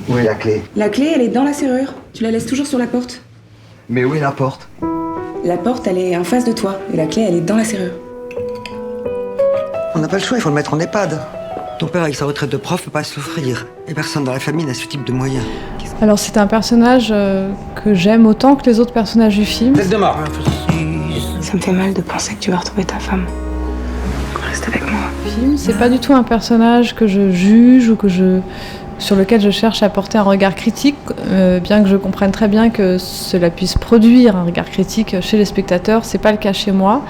Où est la clé? La clé, elle est dans la serrure. Tu la laisses toujours sur la porte. Mais où est la porte? La porte, elle est en face de toi. Et la clé, elle est dans la serrure. On n'a pas le choix, il faut le mettre en EHPAD. Ton père, avec sa retraite de prof, peut pas souffrir. Et personne dans la famille n'a ce type de moyens. Alors c'est un personnage que j'aime autant que les autres personnages du film. Tête de mort. Ça me fait mal de penser que tu vas retrouver ta femme. Reste avec moi. C'est pas du tout un personnage que je juge ou sur lequel je cherche à porter un regard critique, bien que je comprenne très bien que cela puisse produire un regard critique chez les spectateurs, c'est pas le cas chez moi.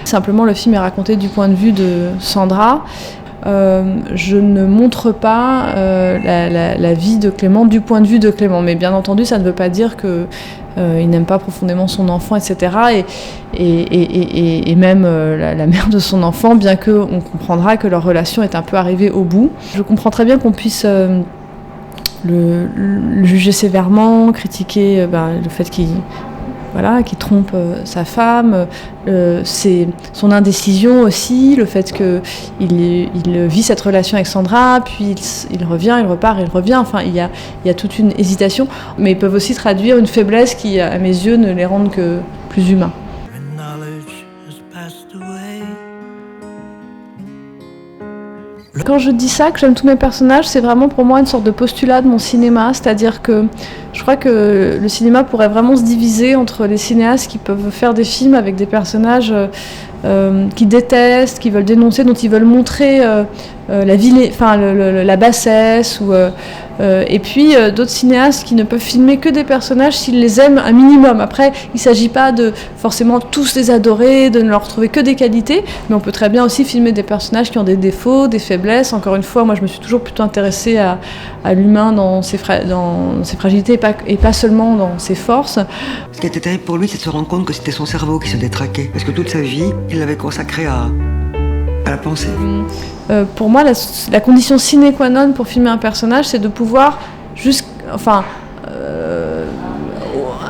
Simplement, le film est raconté du point de vue de Sandra. Je ne montre pas la vie de Clément du point de vue de Clément, mais bien entendu, ça ne veut pas dire que il n'aime pas profondément son enfant, etc. Et même la mère de son enfant, bien qu'on comprendra que leur relation est un peu arrivée au bout. Je comprends très bien qu'on puisse le juger sévèrement, critiquer le fait qu'il trompe sa femme, son indécision aussi, le fait qu'il vit cette relation avec Sandra, puis il revient, il repart, il revient, enfin il y a toute une hésitation, mais ils peuvent aussi traduire une faiblesse qui, à mes yeux, ne les rend que plus humains. Quand je dis ça, que j'aime tous mes personnages, c'est vraiment pour moi une sorte de postulat de mon cinéma, c'est-à-dire que je crois que le cinéma pourrait vraiment se diviser entre les cinéastes qui peuvent faire des films avec des personnages qui détestent, qui veulent dénoncer, dont ils veulent montrer la bassesse, et puis d'autres cinéastes qui ne peuvent filmer que des personnages s'ils les aiment un minimum. Après, il ne s'agit pas de forcément tous les adorer, de ne leur trouver que des qualités, mais on peut très bien aussi filmer des personnages qui ont des défauts, des faiblesses. Encore une fois, moi je me suis toujours plutôt intéressée à l'humain dans ses fragilités et pas seulement dans ses forces. Ce qui était terrible pour lui, c'est de se rendre compte que c'était son cerveau qui se détraquait. Parce que toute sa vie, il l'avait consacré à la pensée. Pour moi, la condition sine qua non pour filmer un personnage, c'est de pouvoir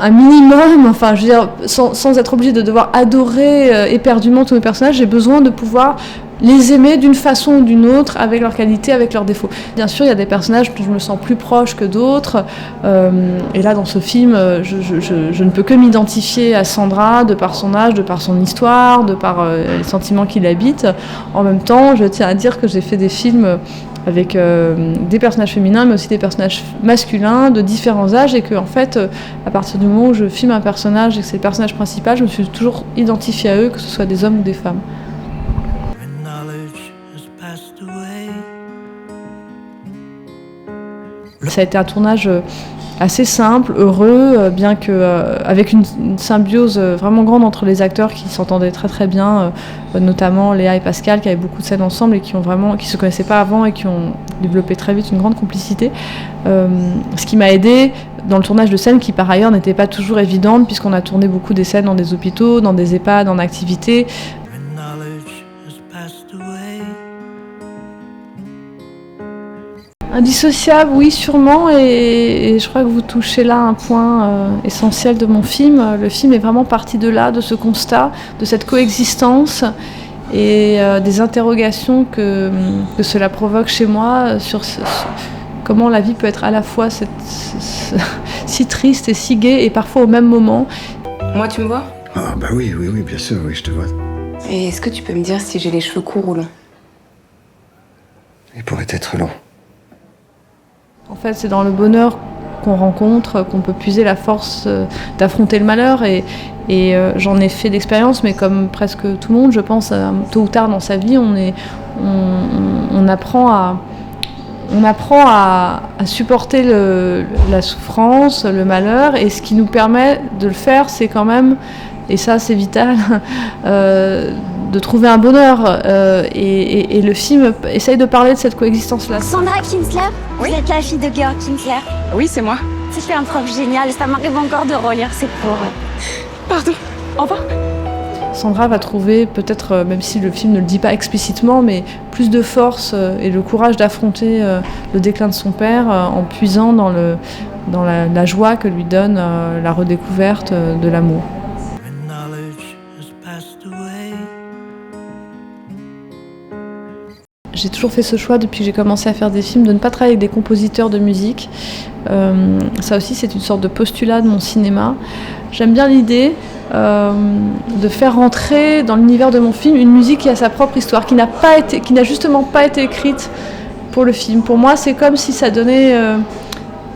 un minimum, je veux dire, sans être obligé de devoir adorer éperdument tous mes personnages, j'ai besoin de pouvoir les aimer d'une façon ou d'une autre, avec leurs qualités, avec leurs défauts. Bien sûr, il y a des personnages dont je me sens plus proche que d'autres, et là, dans ce film, je ne peux que m'identifier à Sandra, de par son âge, de par son histoire, de par les sentiments qui l'habitent. En même temps, je tiens à dire que j'ai fait des films avec des personnages féminins, mais aussi des personnages masculins de différents âges, et que, en fait, à partir du moment où je filme un personnage et que c'est le personnage principal, je me suis toujours identifiée à eux, que ce soit des hommes ou des femmes. Ça a été un tournage assez simple, heureux, bien que avec une symbiose vraiment grande entre les acteurs qui s'entendaient très très bien, notamment Léa et Pascal, qui avaient beaucoup de scènes ensemble et qui se connaissaient pas avant et qui ont développé très vite une grande complicité. Ce qui m'a aidée dans le tournage de scènes qui par ailleurs n'était pas toujours évidente, puisqu'on a tourné beaucoup des scènes dans des hôpitaux, dans des EHPAD, en activité. Indissociable, oui, sûrement, et je crois que vous touchez là un point essentiel de mon film. Le film est vraiment parti de là, de ce constat, de cette coexistence et des interrogations que cela provoque chez moi sur comment la vie peut être à la fois si triste et si gaie, et parfois au même moment. Moi, tu me vois? Ah bah oui, bien sûr, oui, je te vois. Et est-ce que tu peux me dire si j'ai les cheveux courts ou longs? Il pourrait être long. En fait, c'est dans le bonheur qu'on rencontre, qu'on peut puiser la force d'affronter le malheur. Et j'en ai fait l'expérience, mais comme presque tout le monde, je pense, tôt ou tard dans sa vie, on apprend à supporter la souffrance, le malheur. Et ce qui nous permet de le faire, c'est quand même, et ça c'est vital, de trouver un bonheur. Et le film essaye de parler de cette coexistence-là. Sandra Kinsler, Oui. vous êtes la fille de Georg Kinsler. Oui, c'est moi. C'était un prof génial, ça m'arrive encore de relire ses cours. Pardon. Au revoir. Sandra va trouver, peut-être, même si le film ne le dit pas explicitement, mais plus de force et le courage d'affronter le déclin de son père en puisant dans la joie que lui donne la redécouverte de l'amour. j'ai toujours fait ce choix depuis que j'ai commencé à faire des films de ne pas travailler avec des compositeurs de musique. Ça aussi, c'est une sorte de postulat de mon cinéma. J'aime bien l'idée de faire rentrer dans l'univers de mon film une musique qui a sa propre histoire, qui n'a justement pas été écrite pour le film. Pour moi, c'est comme si ça donnait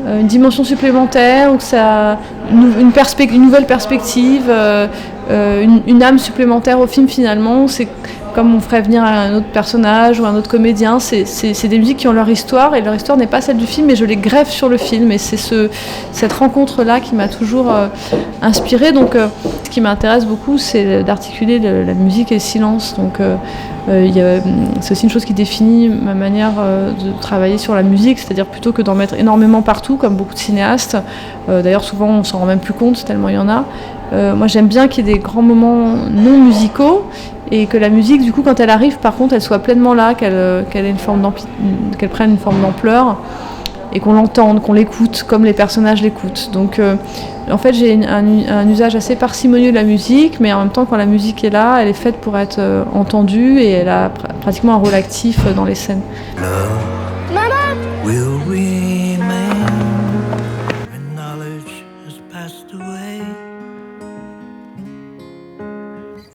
une dimension supplémentaire, ou que ça une nouvelle perspective, une âme supplémentaire au film finalement. C'est comme on ferait venir un autre personnage ou un autre comédien. C'est des musiques qui ont leur histoire, et leur histoire n'est pas celle du film, mais je les greffe sur le film. Et c'est cette rencontre-là qui m'a toujours inspirée. Donc ce qui m'intéresse beaucoup, c'est d'articuler la musique et le silence. Donc c'est aussi une chose qui définit ma manière de travailler sur la musique, c'est-à-dire plutôt que d'en mettre énormément partout, comme beaucoup de cinéastes. D'ailleurs, souvent, on s'en rend même plus compte, tellement il y en a. Moi, j'aime bien qu'il y ait des grands moments non musicaux, et que la musique, du coup, quand elle arrive, par contre, elle soit pleinement là, qu'elle ait qu'elle prenne une forme d'ampleur, et qu'on l'entende, qu'on l'écoute, comme les personnages l'écoutent. Donc, en fait, j'ai un usage assez parcimonieux de la musique, mais en même temps, quand la musique est là, elle est faite pour être entendue, et elle a pratiquement un rôle actif dans les scènes.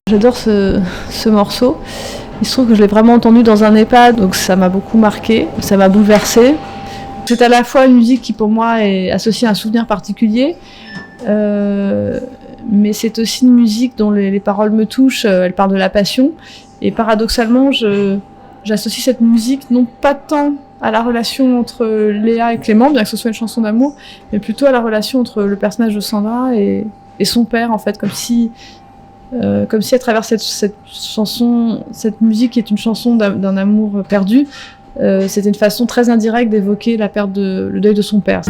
J'adore ce morceau. Il se trouve que je l'ai vraiment entendu dans un EHPAD, donc ça m'a beaucoup marqué, ça m'a bouleversée. C'est à la fois une musique qui pour moi est associée à un souvenir particulier, mais c'est aussi une musique dont les paroles me touchent, elle parle de la passion. Et paradoxalement, j'associe cette musique non pas tant à la relation entre Léa et Clément, bien que ce soit une chanson d'amour, mais plutôt à la relation entre le personnage de Sandra et son père, en fait, comme si à travers cette chanson, cette musique qui est une chanson d'un amour perdu, c'était une façon très indirecte d'évoquer le deuil de son père.